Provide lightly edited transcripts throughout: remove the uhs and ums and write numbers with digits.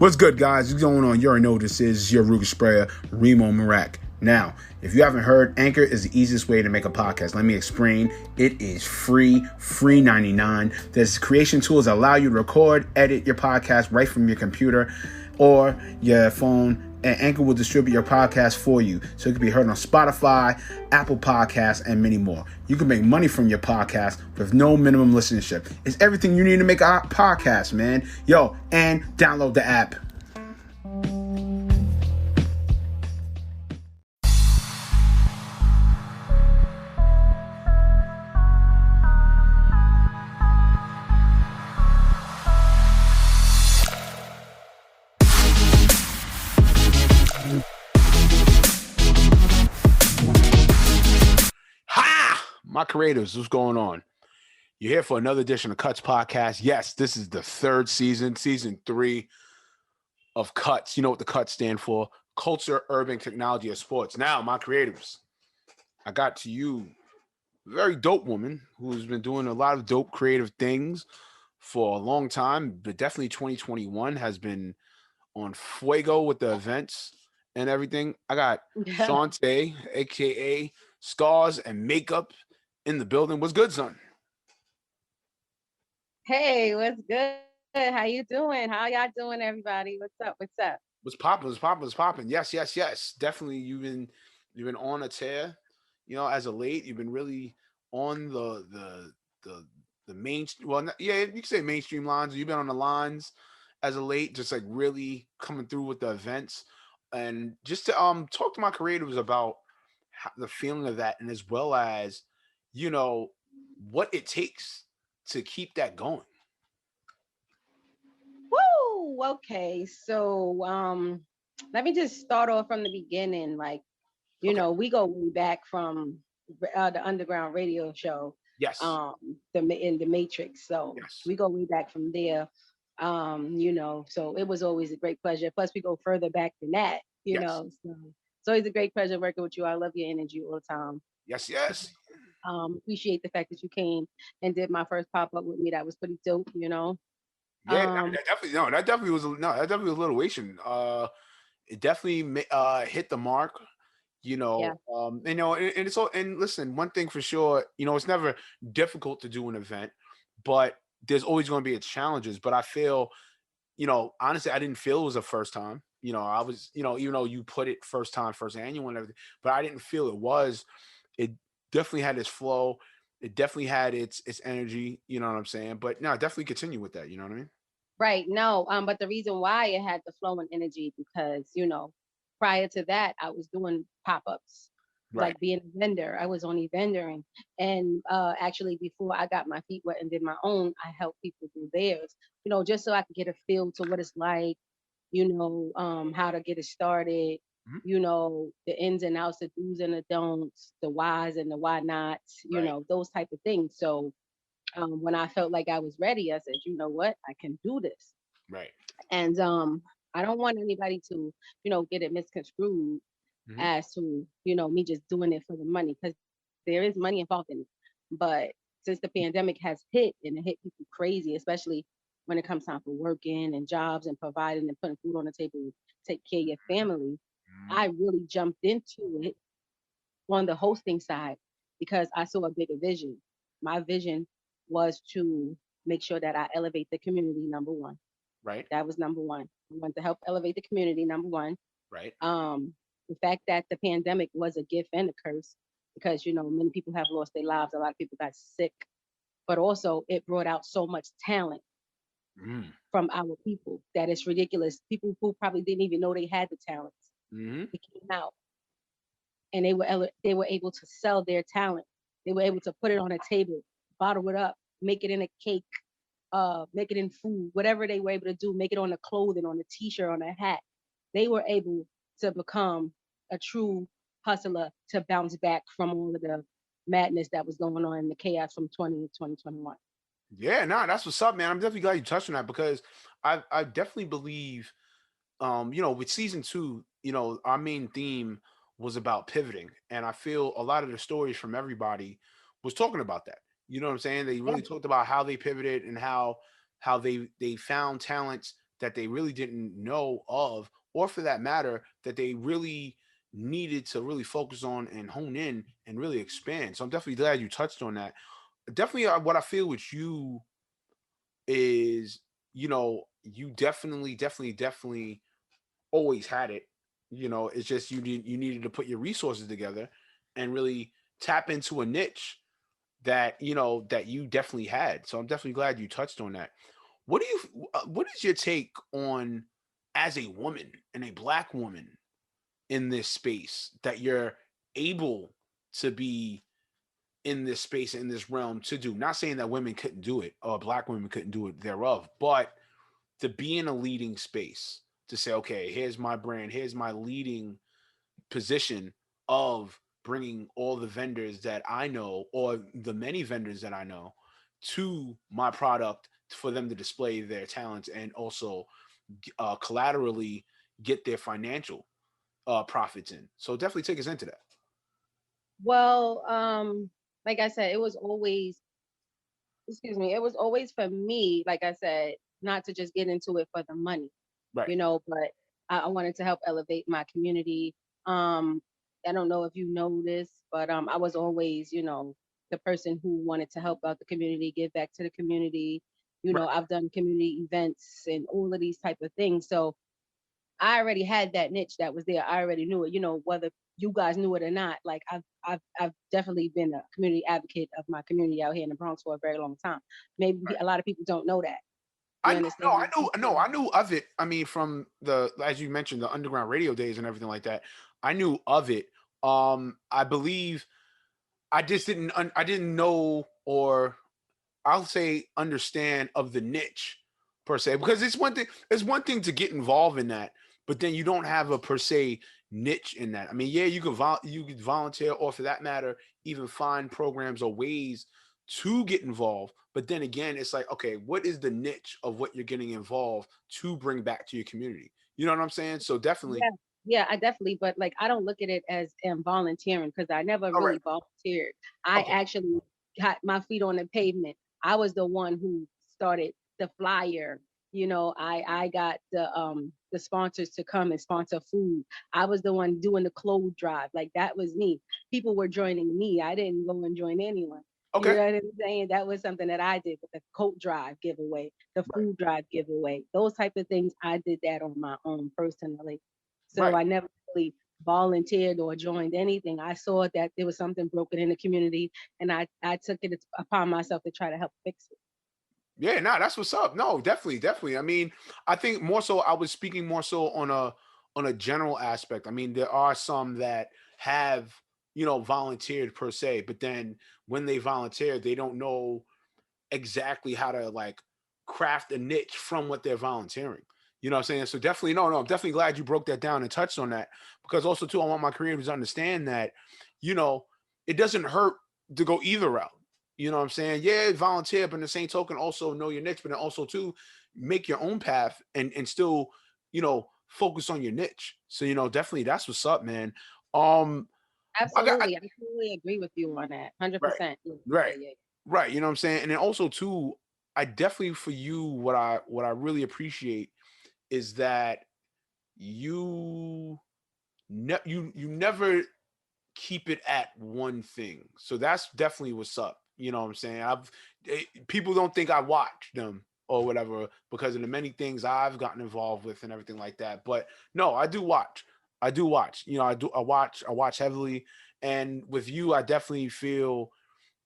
What's good, guys? What's going on? You already know this is your Ruger Sprayer, Remo Marak. Now, if you haven't heard, Anchor is the easiest way to make a podcast. Let me explain. It is free 99. There's creation tools that allow you to record, edit your podcast right from your computer or your phone, and Anchor will distribute your podcast for you. So it can be heard on Spotify, Apple Podcasts, and many more. You can make money from your podcast with no minimum listenership. It's everything you need to make a podcast, man. Yo, and download the app. My creatives, what's going on? You're here for another edition of Cuts Podcast. Yes, this is the third season 3 of Cuts. You know what the Cuts stand for? Culture, Urban, Technology, and Sports. Now, my creatives, I got to you a very dope woman who's been doing a lot of dope creative things for a long time, but definitely 2021 has been on fuego with the events and everything. I got Shantay, a.k.a. Scars and Makeup, in the building. What's good, son? Hey, what's good? How you doing? How y'all doing, everybody? What's up? What's up? What's popping? What's popping? What's popping? Yes. Definitely, you've been on a tear. You know, as of late, you've been really on the main. Well, yeah, you can say mainstream lines. You've been on the lines as of late, just like really coming through with the events, and just to talk to my creatives about the feeling of that, and as well as what it takes to keep that going. Woo! Okay, so let me just start off from the beginning. Like, we go way back from the underground radio show. Yes. In the Matrix. So yes. we go way back from there. So it was always a great pleasure. Plus, we go further back than that. So it's always a great pleasure working with you. I love your energy all the time. Yes. Appreciate the fact that you came and did my first pop-up with me. That was pretty dope, Yeah, that definitely was a little Asian. It definitely hit the mark, and it's all, and listen, one thing for sure, it's never difficult to do an event, but there's always going to be its challenges. But I feel, honestly, I didn't feel it was a first time. I was, even though you put it first time, first annual and everything, but I didn't feel it was. It definitely had its flow. It definitely had its energy. You know what I'm saying? But no, definitely continue with that. You know what I mean? Right. No. But the reason why it had the flow and energy because prior to that I was doing pop-ups, like being a vendor. I was only vendoring, and actually before I got my feet wet and did my own, I helped people do theirs. Just so I could get a feel to what it's like. How to get it started. The ins and outs, the do's and the don'ts, the whys and the why nots. Those type of things. So when I felt like I was ready, I said, you know what, I can do this. Right. And I don't want anybody to, get it misconstrued as to, me just doing it for the money, because there is money involved in it. But since the pandemic has hit and it hit people crazy, especially when it comes time for working and jobs and providing and putting food on the table, take care of your family, I really jumped into it on the hosting side because I saw a bigger vision. My vision was to make sure that I elevate the community, number one. Right. That was number one. I wanted to help elevate the community, number one. Right. The fact that the pandemic was a gift and a curse because, many people have lost their lives. A lot of people got sick, but also it brought out so much talent from our people that it's ridiculous. People who probably didn't even know they had the talents. It came out and they were able to sell their talent. They were able to put it on a table, bottle it up, make it in a cake, make it in food, whatever they were able to do, make it on the clothing, on a t-shirt, on a hat. They were able to become a true hustler to bounce back from all of the madness that was going on in the chaos from 2021. Yeah, that's what's up, man. I'm definitely glad you touched on that because I definitely believe, with season 2, our main theme was about pivoting, and I feel a lot of the stories from everybody was talking about that. You know what I'm saying? They really talked about how they pivoted and how they found talents that they really didn't know of, or for that matter, that they really needed to really focus on and hone in and really expand. So I'm definitely glad you touched on that. Definitely, what I feel with you is, you definitely always had it. It's just you needed to put your resources together and really tap into a niche that that you definitely had. So I'm definitely glad you touched on that. What is your take on, as a woman and a black woman in this space, that you're able to be in this space, in this realm, to do? Not saying that women couldn't do it or black women couldn't do it thereof, but to be in a leading space, to say, okay, here's my brand, here's my leading position of bringing all the vendors that I know, or the many vendors that I know, to my product for them to display their talents and also collaterally get their financial profits in. So definitely take us into that. Well, like I said, it was always, excuse me, it was always for me, like I said, not to just get into it for the money, Right. but I wanted to help elevate my community. Um, I don't know if you know this, but I was always, the person who wanted to help out the community, give back to the community. Right. I've done community events and all of these type of things. So I already had that niche that was there. I already knew it, whether you guys knew it or not. Like I've definitely been a community advocate of my community out here in the Bronx for a very long time. Maybe Right. a lot of people don't know that. I You knew, no, I understand? knew, no, I knew of it. I mean, from the, as you mentioned, the underground radio days and everything like that. I knew of it. I believe I just I didn't know, or I'll say understand of the niche per se, because it's one thing to get involved in that, but then you don't have a per se niche in that. I mean, yeah, you could volunteer, or for that matter, even find programs or ways to get involved. But then again, it's like, okay, what is the niche of what you're getting involved to bring back to your community? You know what I'm saying? So definitely. Yeah, yeah, I definitely, but like I don't look at it as volunteering because I never All right. really volunteered. I Okay. actually got my feet on the pavement. I was the one who started the flyer. I got the sponsors to come and sponsor food. I was the one doing the clothes drive. Like that was me. People were joining me. I didn't go and join anyone. You Okay. know what I'm saying? That was something that I did with the coat drive giveaway, the Right. food drive giveaway, those type of things. I did that on my own personally. So Right. I never really volunteered or joined anything. I saw that there was something broken in the community, and I took it upon myself to try to help fix it. Yeah, nah, that's what's up. No, definitely, definitely. I mean, I think more so I was speaking more so on a general aspect. I mean, there are some that have, volunteered per se, but then when they volunteer, they don't know exactly how to like craft a niche from what they're volunteering. You know what I'm saying? So definitely, no, no, I'm definitely glad you broke that down and touched on that, because also too, I want my creators to understand that, you know, it doesn't hurt to go either route. You know what I'm saying? Yeah, volunteer, but in the same token, also know your niche, but then also too, make your own path and still, focus on your niche. So, definitely that's what's up, man. Um, Absolutely, I totally agree with you on that. right, 100%. Yeah, right, yeah, yeah. right. You know what I'm saying? And then also too, I definitely, for you, what I really appreciate is that you you never keep it at one thing. So that's definitely what's up. You know what I'm saying? People don't think I watch them or whatever because of the many things I've gotten involved with and everything like that. But no, I do watch. I do watch. I watch heavily. And with you, I definitely feel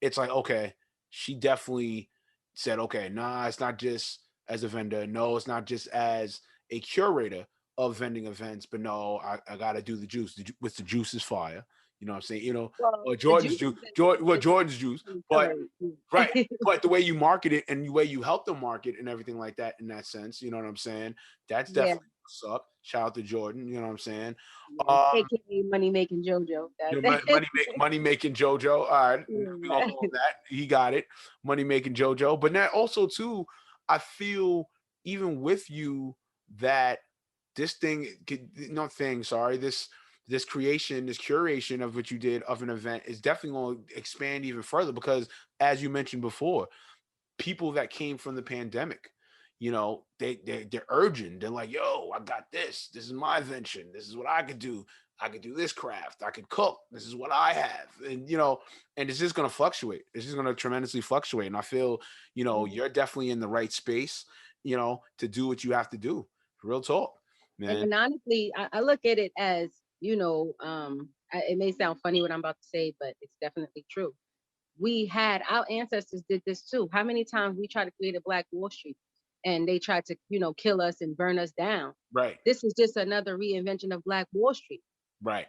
it's like, okay, she definitely said, okay, nah, it's not just as a vendor. No, it's not just as a curator of vending events, but no, I got to do the juice. With the juice is fire. You know what I'm saying? Well, Or the Jordan's juice juice, is is Jordan's juice, but distillery. right. But the way you market it and the way you help them market and everything like that, in that sense, you know what I'm saying? That's Yeah, definitely what's up. Shout out to Jordan. You know what I'm saying? yeah. Um, AKA money making JoJo. money making JoJo. All right, we gonna call him that. He got it. Money making JoJo. But then also too, I feel even with you that this thing, no thing. Sorry, this creation, this curation of what you did of an event is definitely going to expand even further because, as you mentioned before, people that came from the pandemic. they're urgent. They're like, yo, I got this. This is my invention. This is what I could do. I could do this craft. I could cook. This is what I have. And and it's just gonna fluctuate. It's just gonna tremendously fluctuate. And I feel, you're definitely in the right space, to do what you have to do. Real talk, man. And honestly, I look at it as, it may sound funny what I'm about to say, but it's definitely true. We had our ancestors did this too. How many times we tried to create a Black Wall Street and they tried to, kill us and burn us down. Right. This is just another reinvention of Black Wall Street. Right.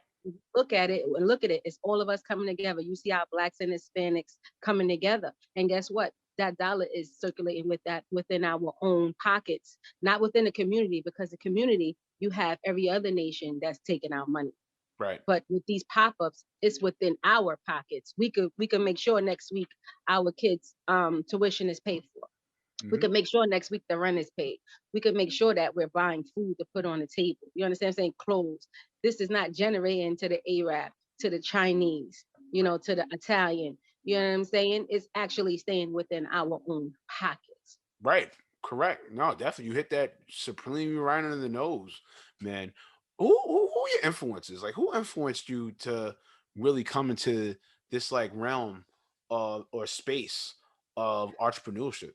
Look at it and look at it. It's all of us coming together. You see our Blacks and Hispanics coming together. And guess what? That dollar is circulating with that within our own pockets, not within the community, because the community, you have every other nation that's taking our money. Right. But with these pop-ups, it's within our pockets. We could make sure next week our kids' tuition is paid for. We could make sure next week the rent is paid. We could make sure that we're buying food to put on the table. You understand what I'm saying? Clothes. This is not generating to the Arab, to the Chinese, to the Italian. You know what I'm saying? It's actually staying within our own pockets. Right. Correct. No, definitely. You hit that supremely right under the nose, man. Who are your influences? Like, who influenced you to really come into this like realm of or space of entrepreneurship?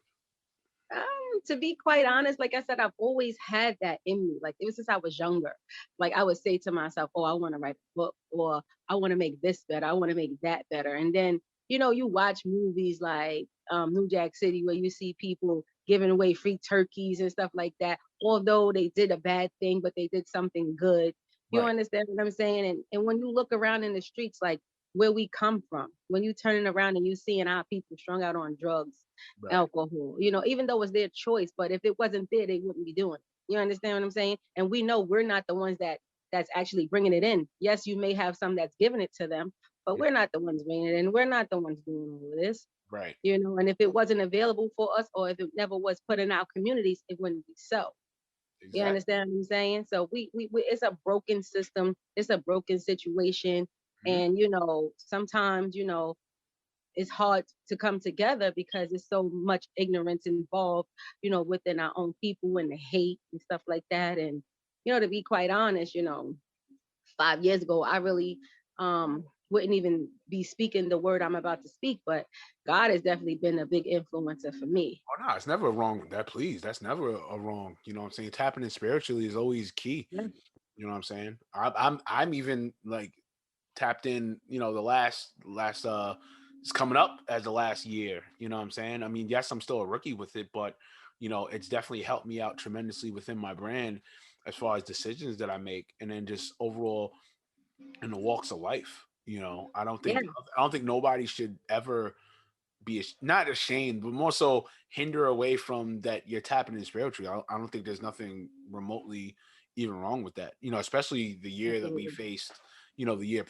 To be quite honest, like I said, I've always had that in me. Like ever since I was younger, like I would say to myself, "Oh, I want to write a book, or I want to make this better. I want to make that better." And then, you watch movies like New Jack City, where you see people giving away free turkeys and stuff like that. Although they did a bad thing, but they did something good. You Right. understand what I'm saying? And when you look around in the streets, like where we come from, when you turning around and you seeing our people strung out on drugs, Right. alcohol, even though it's their choice, but if it wasn't there, they wouldn't be doing it. You understand what I'm saying? And we know we're not the ones that's actually bringing it in. Yes, you may have some that's giving it to them, but Yeah. we're not the ones bringing it in. We're not the ones doing all of this, Right. and if it wasn't available for us, or if it never was put in our communities, it wouldn't be so. You Exactly. understand what I'm saying? So we it's a broken system, it's a broken situation. Mhm. And sometimes it's hard to come together because there's so much ignorance involved, within our own people, and the hate and stuff like that. And to be quite honest, 5 years ago, I really wouldn't even be speaking the word I'm about to speak, but God has definitely been a big influencer for me. Oh no, it's never wrong. That please, that's never a wrong. You know what I'm saying? Tapping in spiritually is always key. Yeah. You know what I'm saying? I'm even like tapped in, the last it's coming up as the last year. You know what I'm saying? I mean, yes, I'm still a rookie with it, but it's definitely helped me out tremendously within my brand as far as decisions that I make, and then just overall in the walks of life. Yeah. I don't think nobody should ever be not ashamed, but more so hinder away from that you're tapping in spiritually. I don't think there's nothing remotely even wrong with that. Especially the year that we Absolutely. faced. The year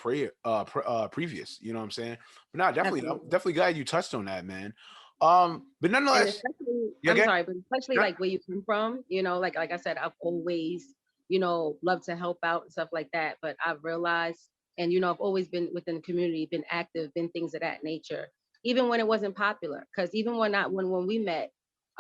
previous. You know what I'm saying? But no, definitely, I'm Absolutely. definitely glad you touched on that, man. But And nonetheless, especially, yeah, I'm again, sorry, but especially yeah, like where you come from, like I said, I've always, loved to help out and stuff like that. But I've realized, and I've always been within the community, been active, been things of that nature, even when it wasn't popular. Because even when we met,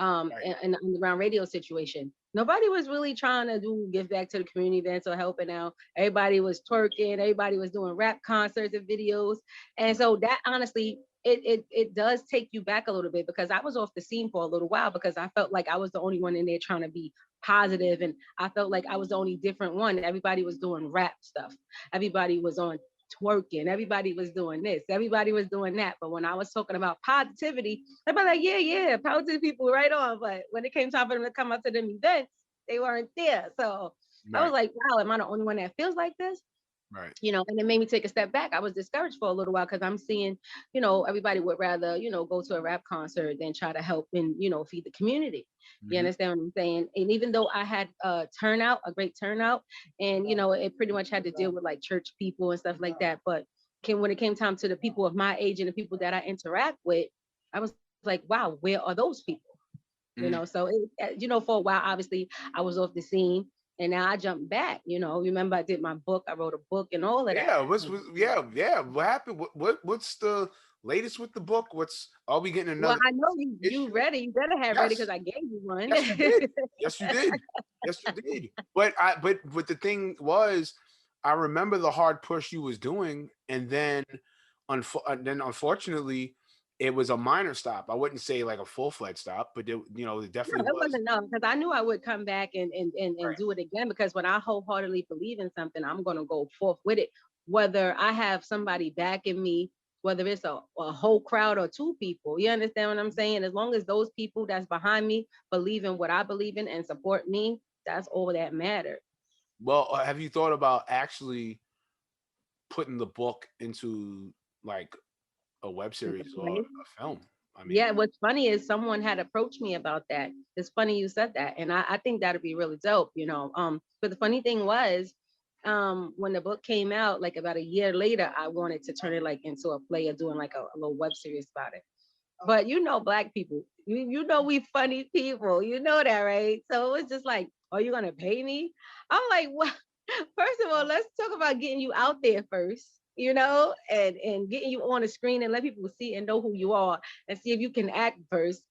right, in the underground radio situation, nobody was really trying to do give back to the community events or helping out. Everybody was twerking, everybody was doing rap concerts and videos, and right, so that honestly it does take you back a little bit, because I was off the scene for a little while because I felt like I was the only one in there trying to be positive, and I felt like I was the only different one. Everybody was doing rap stuff. Everybody was on twerking. Everybody was doing this. Everybody was doing that. But when I was talking about positivity, everybody like, yeah, yeah, positive people right on. But when it came time for them to come up to them events, they weren't there. So I was right, like, wow, am I the only one that feels like this? right, And it made me take a step back. I was discouraged for a little while because I'm seeing, everybody would rather, go to a rap concert than try to help and, feed the community. You hmm, understand what I'm saying? And even though I had a great turnout, and, it pretty much had to deal with like church people and stuff like that. But when it came time to the people of my age and the people that I interact with, I was like, wow, where are those people? So for a while, obviously I was off the scene, and now I jumped back. Remember I did my book, I wrote a book and all of that. yeah. Yeah, yeah. What happened? What's the latest with the book? What's are we getting Well, another I know you issue? ready. You better have ready because Yes. I gave you one. Yes, you did. Yes, you did. Yes, you did. But the thing was, I remember the hard push you was doing, and then unfortunately, it was a minor stop. I wouldn't say like a full-fledged stop, but it No, definitely that was. wasn't enough because I knew I would come back and Right. do it again because when I wholeheartedly believe in something, I'm gonna go forth with it. Whether I have somebody backing me, whether it's a whole crowd or two people, you understand what I'm saying? As long as those people that's behind me believe in what I believe in and support me, that's all that matters. Well, have you thought about actually putting the book into like a web series or a film? I mean, Yeah, what's funny is someone had approached me about that. It's funny you said that, and I think that'd be really dope, you know. But the funny thing was, when the book came out, like about a year later, I wanted to turn it like into a play or doing like a little web series about it. But you know, black people, you know we funny people, you know that, right? So it was just like, are you gonna pay me? I'm like, well, first of all, let's talk about getting you out there first, you know, and getting you on the screen and let people see and know who you are and see if you can act first.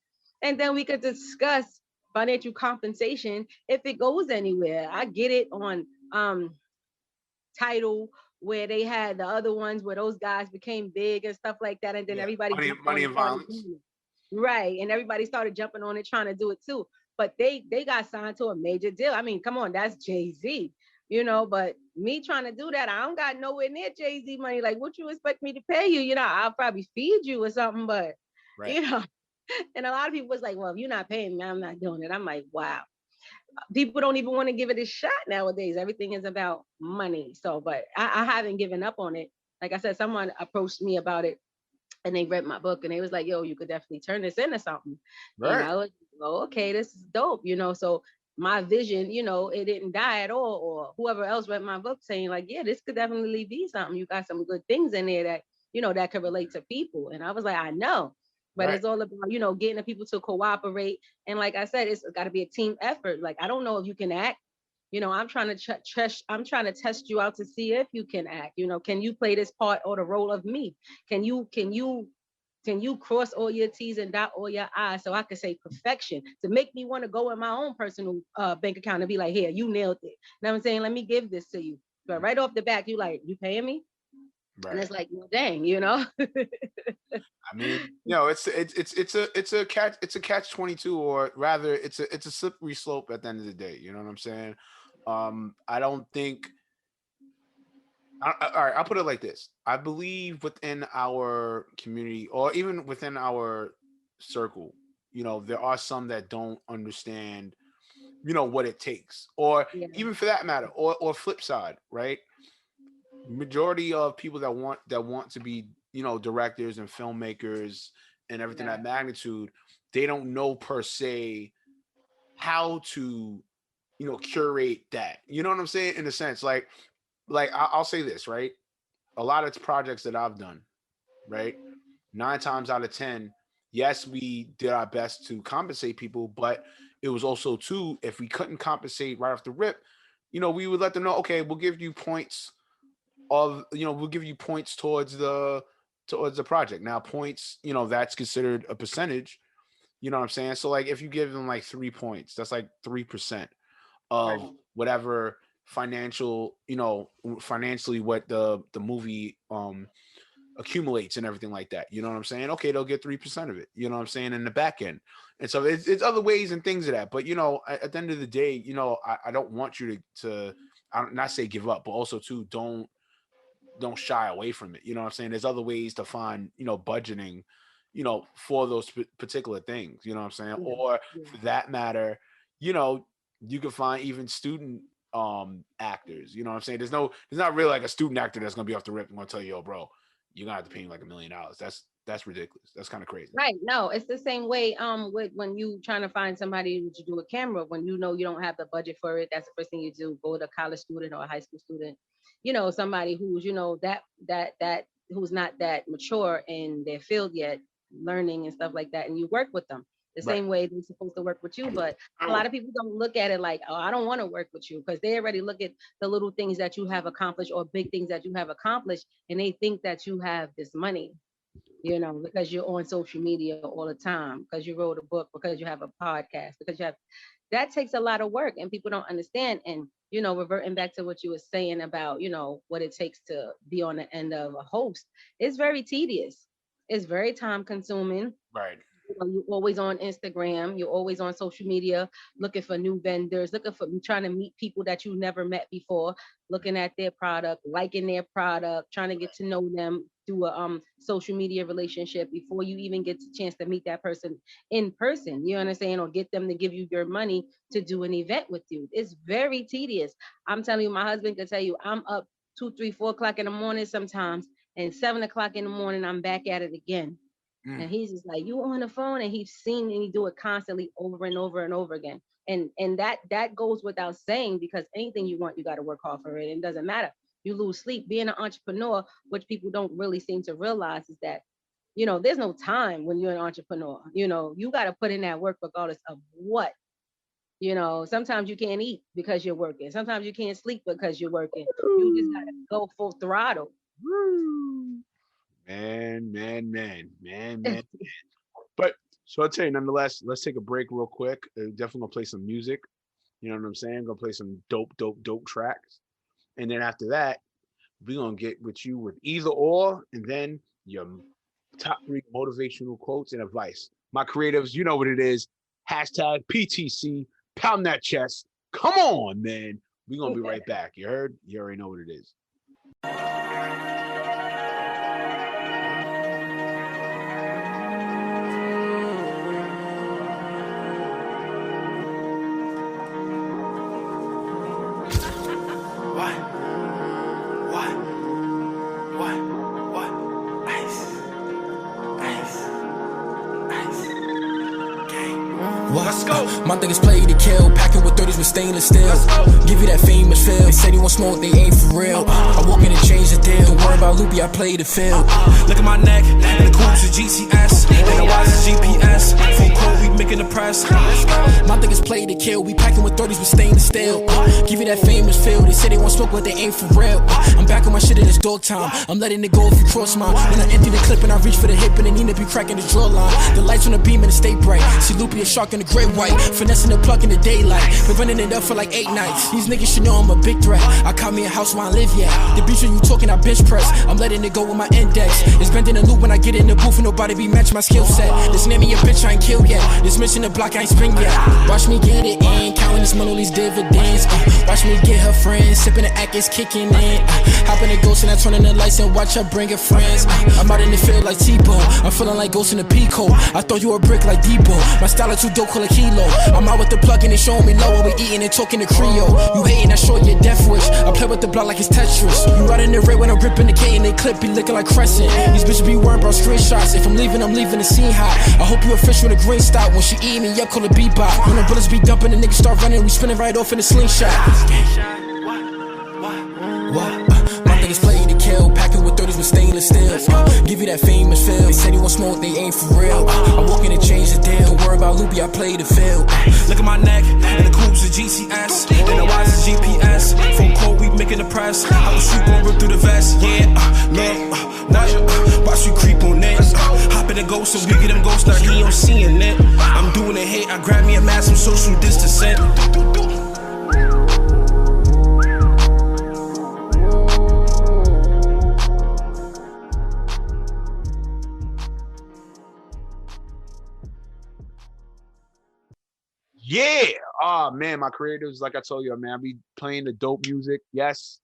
And then we could discuss financial compensation if it goes anywhere. I get it on title where they had the other ones where those guys became big and stuff like that, and then yeah, everybody money, jumped on money and and started violence. doing it. Right, and everybody started jumping on it, trying to do it too. But they got signed to a major deal. I mean, come on, that's Jay-Z, you know. But me trying to do that, I don't got nowhere near Jay-Z money. Like, what you expect me to pay you? You know, I'll probably feed you or something, but Right. you know. And a lot of people was like, well, if you're not paying me, I'm not doing it. I'm like, wow, people don't even want to give it a shot nowadays. Everything is about money. So, but I haven't given up on it. Like I said, someone approached me about it and they read my book and they was like, yo, you could definitely turn this into something. And Right. I was, oh, okay, this is dope, you know. So my vision, you know, it didn't die at all. Or whoever else read my book saying, like, yeah, this could definitely be something. You got some good things in there that, you know, that could relate to people. And I was like, I know. But Right. it's all about, you know, getting the people to cooperate. And like I said, it's got to be a team effort. Like, I don't know if you can act. You know, I'm trying to test you out to see if you can act. You know, can you play this part or the role of me? Can you cross all your T's and dot all your I's so I could say perfection to make me want to go in my own personal bank account and be like, here, you nailed it. You know what I'm saying? Let me give this to you. But right off the back, you like, you paying me? And Right. it's like, well, dang, you know? I mean, it's a catch 22, or rather, it's a slippery slope at the end of the day. You know what I'm saying? I don't think. All right, I'll put it like this. I believe within our community, or even within our circle, there are some that don't understand, what it takes, or Yeah, even for that matter, or flip side, right? Majority of people that want to be, directors and filmmakers and everything yeah, that magnitude, they don't know per se how to, curate that. You know what I'm saying? In a sense, like I'll say this, right? A lot of projects that I've done, right? 9 times out of 10, yes, we did our best to compensate people, but it was also too, if we couldn't compensate right off the rip, we would let them know, okay, we'll give you points towards the project. Now, points, that's considered a percentage. You know what I'm saying? So like if you give them like 3 points, that's like 3% of right. whatever financially what the movie accumulates and everything like that. You know what I'm saying? Okay, they'll get 3% of it. You know what I'm saying, in the back end. And so it's other ways and things of that. But at the end of the day, I don't want you to I don't not say give up, but also too don't shy away from it. You know what I'm saying? There's other ways to find, budgeting, for those particular things. You know what I'm saying? Yeah, Or yeah. for that matter, you know, you can find even student actors. You know what I'm saying? There's not really like a student actor that's gonna be off the rip and gonna tell you, yo, bro, you're gonna have to pay me like $1 million. That's ridiculous. That's kind of crazy. Right. No, it's the same way with when you trying to find somebody to do a camera when you know you don't have the budget for it. That's the first thing you do. Go to a college student or a high school student. You know, somebody who's, that who's not that mature in their field yet, learning and stuff like that, and you work with them the Right. same way they're supposed to work with you. But a lot of people don't look at it like, oh, I don't want to work with you because they already look at the little things that you have accomplished or big things that you have accomplished, and they think that you have this money. because you're on social media all the time, because you wrote a book, because you have a podcast, because you have that takes a lot of work and people don't understand. And, reverting back to what you were saying about, what it takes to be on the end of a host, it's very tedious. It's very time consuming. Right. You're always on Instagram, you're always on social media, looking for new vendors, looking for trying to meet people that you never met before, looking at their product, liking their product, trying to get to know them through a social media relationship before you even get the chance to meet that person in person. You understand? Or get them to give you your money to do an event with you. It's very tedious. I'm telling you, my husband could tell you, I'm up 2, 3, 4 o'clock in the morning sometimes, and 7 o'clock in the morning, I'm back at it again. And he's just like, you on the phone, and he's seen and he do it constantly over and over and over again. And that goes without saying, because anything you want, you got to work hard for it. It doesn't matter. You lose sleep. Being an entrepreneur, which people don't really seem to realize, is that, there's no time when you're an entrepreneur. You got to put in that work regardless of what. Sometimes you can't eat because you're working. Sometimes you can't sleep because you're working. You just got to go full throttle. Man. But so I'll tell you, nonetheless, let's take a break real quick. Definitely gonna play some music. You know what I'm saying? Gonna play some dope tracks. And then after that, we're gonna get with you with either or, and then your top 3 motivational quotes and advice. My creatives, you know what it is. Hashtag PTC, pound that chest. Come on, man. We're gonna be right back. You heard? You already know what it is. Let's go. My niggas play to kill, packing with 30s with stainless steel. Give you that famous feel. They say they want smoke, they ain't for real. I walk in and change the deal. Don't worry about Loopy, I play the field. Look at my neck, and the coops is GCS, and the wires is GPS. Full code, we making the press. My niggas play to kill, we packing with 30s with stainless steel. Give you that famous feel. They say they want smoke, but they ain't for real. I'm back on my shit in this dog time. I'm letting it go if you cross mine. When I empty the clip and I reach for the hip, and the Nina be cracking the draw line. The lights on the beam and it stay bright. See Loopy a shark in the gray white, finessing the plug in the daylight. Been running it up for like 8 nights. These niggas should know I'm a big threat. I caught me a house where I live, yeah. The beach when you talking, I bench press. I'm letting it go with my index. It's bending the loop when I get in the booth and nobody be match my skill set. This name me a bitch, I ain't kill yet. This mission the block, I ain't spring yet. Watch me get it in, counting this money, these dividends. Watch me get her friends, sipping the act is kicking in. Hop in the ghost and I turn on the lights and watch her bring her friends. I'm out in the field like T-Bone. I'm feeling like Ghost in the Pico. I thought you were a brick like Depot. My style is too dope, call a kilo. I'm out with the plug and they showing me low while we eating and talking to Creole. You hating, I show you a death wish. I play with the block like it's Tetris. You riding the red when I'm ripping the K and they clip be looking like Crescent. These bitches be worrying about screenshots. If I'm leaving the scene hot. I hope you a fish with a green stop. When she eat me, yeah, call it bebop. When the bullets be dumping, the niggas start running, we spinning right off in a slingshot. My niggas play to kill, packing with 30s with stainless steel. Give you that famous feel. They say they want smoke, they ain't for real. I walk in and change the deal. Don't worry about Loopy, I play the field. Look at my neck, and the coops is GCS, and the wires is GPS. Full code, we making the press. I was shoot gon' rip through the vest. Yeah, look, watch you creep on it. Hop in the ghost, so we get them ghosts, now he on seeing it. I'm doing it, hate, I grab me a mask, some social distancing. Yeah. Oh man, my creatives, like I told you, man, I be playing the dope music. Yes.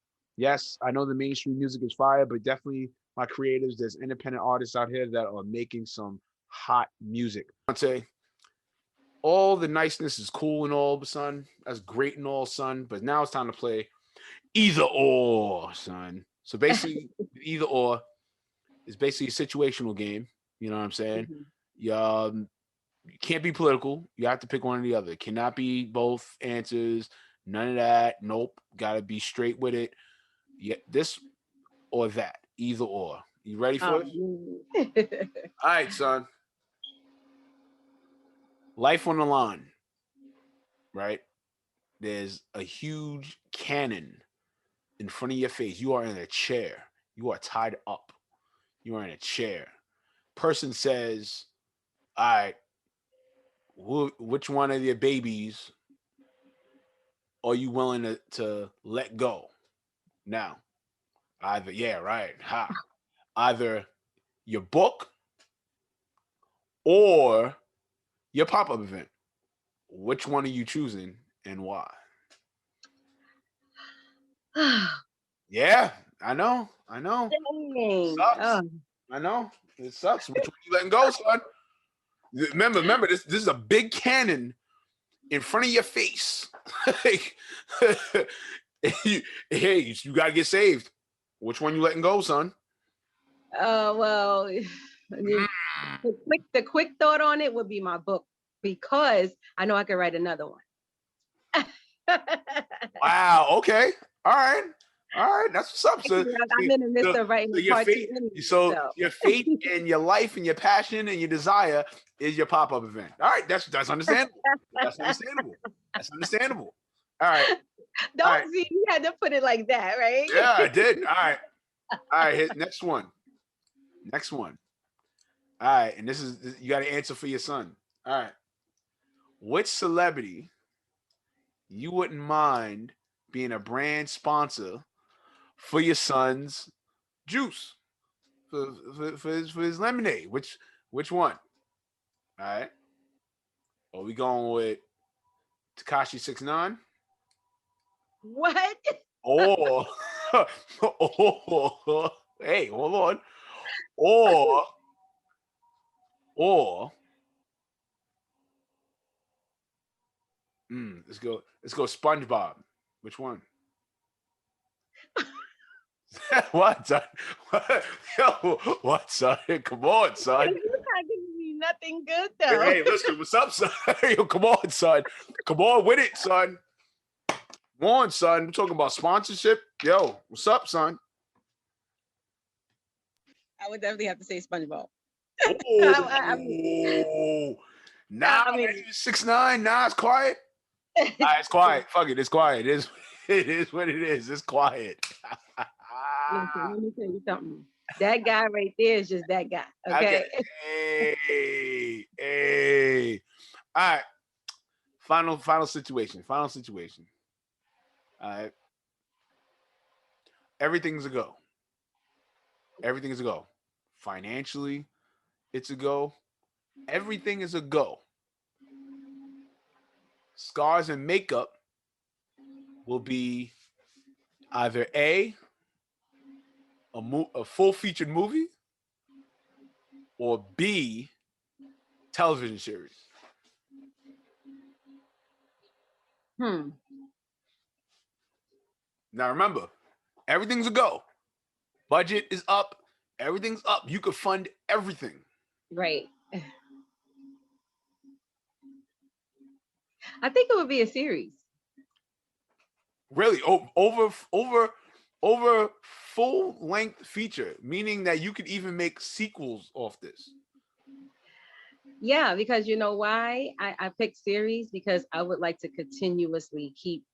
I know the mainstream music is fire, but definitely my creatives, there's independent artists out here that are making some hot music. I'd say all the niceness is cool and all, son. That's great and all, son. But now it's time to play either or, son. So basically, either or is basically a situational game. You know what I'm saying? You can't be political. You have to pick one or the other. It cannot be both answers. None of that. Nope. Got to be straight with it. Yeah, this or that. Either or. You ready for it? All right, son. Life on the line, right? There's a huge cannon in front of your face. You are in a chair. You are tied up. You are in a chair. person says, all right, which one of your babies are you willing to let go now? Either, yeah, right. Either your book or your pop-up event. Which one are you choosing and why? Yeah, I know. Dang. Sucks. Oh. I know. It sucks. Which one you letting go, son? Remember, this is a big cannon in front of your face. Hey, you gotta get saved. Which one you letting go, son? Well, the quick thought on it would be my book, because I know I could write another one. Wow. Okay. All right. That's what's up. So I'm in the midst of writing a part 2 anyway, so your faith and your life and your passion and your desire is your pop-up event. All right. That's understandable. That's understandable. All right. Don't see, you had to put it like that, right? Yeah, I did. All right. Hit next one. All right, and this is, you got to answer for your son. All right. Which celebrity you wouldn't mind being a brand sponsor for your son's juice, for his lemonade? Which one? All right. Are we going with Tekashi 6ix9ine? What? Or hey, hold on. Or let's go SpongeBob. Which one? What, son? Yo, what, son? Come on, son. You're not giving me nothing good though. Hey, listen, what's up, son? Yo, come on, son. Come on with it, son. Come on, son. We're talking about sponsorship. Yo, what's up, son? I would definitely have to say SpongeBob. Nah, 6ix9ine. Nah, it's quiet. It's quiet. Fuck it. It's quiet. It is what it is. It's quiet. Listen, let me tell you something. That guy right there is just that guy. Okay. Hey. All right. Final situation. All right. Everything's a go. Financially, it's a go. Everything is a go. Scars and makeup will be either a full featured movie, or B, television series. Now remember, everything's a go. Budget is up. Everything's up. You could fund everything. Right. I think it would be a series. Really? Over full length feature, meaning that you could even make sequels off this. Yeah, because you know why I picked series, because I would like to continuously keep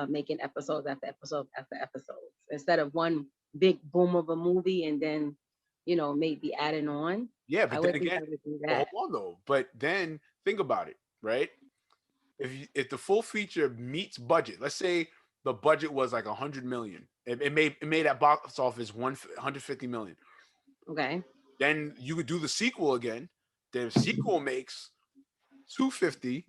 making episodes after episodes after episodes, instead of one big boom of a movie and then maybe adding on. Yeah, but then again, hold on though. But then think about it, right? If the full feature meets budget, let's say the budget was like 100 million, it made that box office 150 million. Okay. Then you could do the sequel again. The sequel makes 250.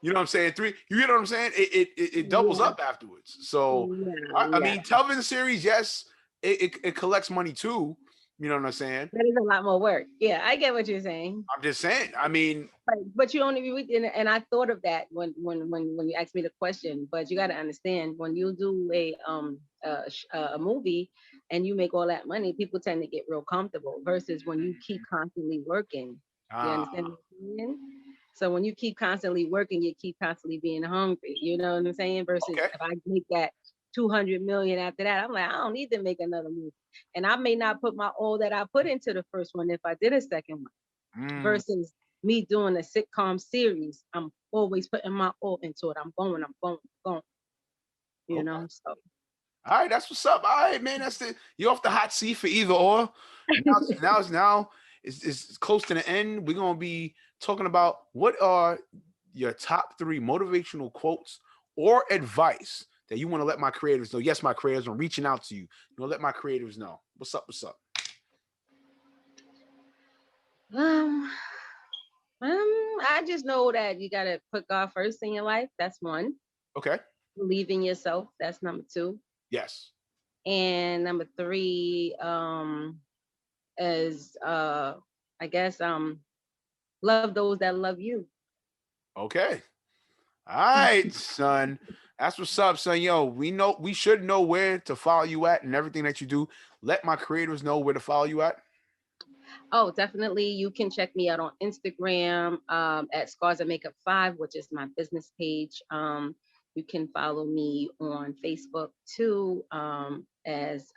You know what I'm saying? 3. You get what I'm saying? It doubles up afterwards. So I mean, television series, yes, it collects money too. You know what I'm saying? That is a lot more work. Yeah, I get what you're saying. I'm just saying. I mean, but you only, and I thought of that when you asked me the question. But you got to understand, when you do a movie and you make all that money, people tend to get real comfortable. Versus when you keep constantly working. You understand what I'm saying? So when you keep constantly working, you keep constantly being hungry. You know what I'm saying? Versus if I make that 200 million after that, I'm like, I don't need to make another movie. And I may not put my all that I put into the first one if I did a second one. Versus me doing a sitcom series, I'm always putting my all into it. I'm going. You know, so. All right, that's what's up. All right, man, you're off the hot seat for either or. Now is close to the end. We're gonna be talking about what are your top 3 motivational quotes or advice that you want to let my creators know. Yes, my creators, I'm reaching out to you. You know, let my creators know. What's up? What's up? I just know that you gotta put God first in your life. That's one. Okay. Believe in yourself. That's number 2. Yes. And number 3, is I guess love those that love you. Okay. All right, son. That's what's up, son. Yo, we should know where to follow you at and everything that you do. Let my creators know where to follow you at. Oh, definitely. You can check me out on Instagram at Scars and Makeup 5, which is my business page. You can follow me on Facebook too, as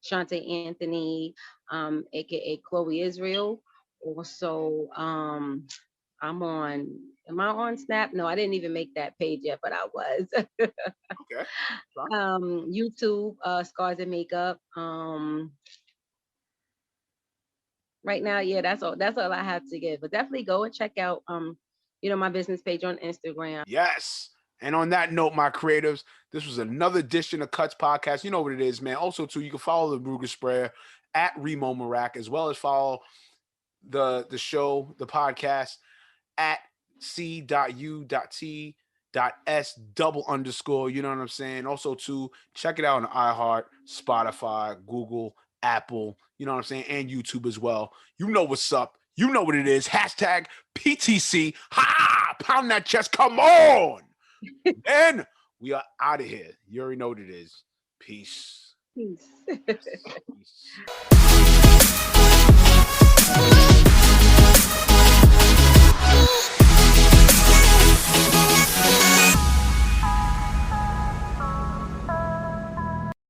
Shantay Anthony, aka Chloe Israel. Also, am I on Snap? No, I didn't even make that page yet, but I was. Okay. YouTube, Scars and Makeup. Right now, yeah, that's all I have to give. But definitely go and check out my business page on Instagram. Yes. And on that note, my creatives, this was another edition of Cuts Podcast. You know what it is, man. Also, too, you can follow the Ruger Sprayer at Remo Marak, as well as follow the show, the podcast at C.U.T.S. _. You know what I'm saying? Also, too, check it out on iHeart, Spotify, Google, Apple, you know what I'm saying, and YouTube as well. You know what's up. You know what it is. Hashtag PTC. Ha! Pound that chest. Come on. And we are out of here. You already know what it is. Peace. Peace. Peace.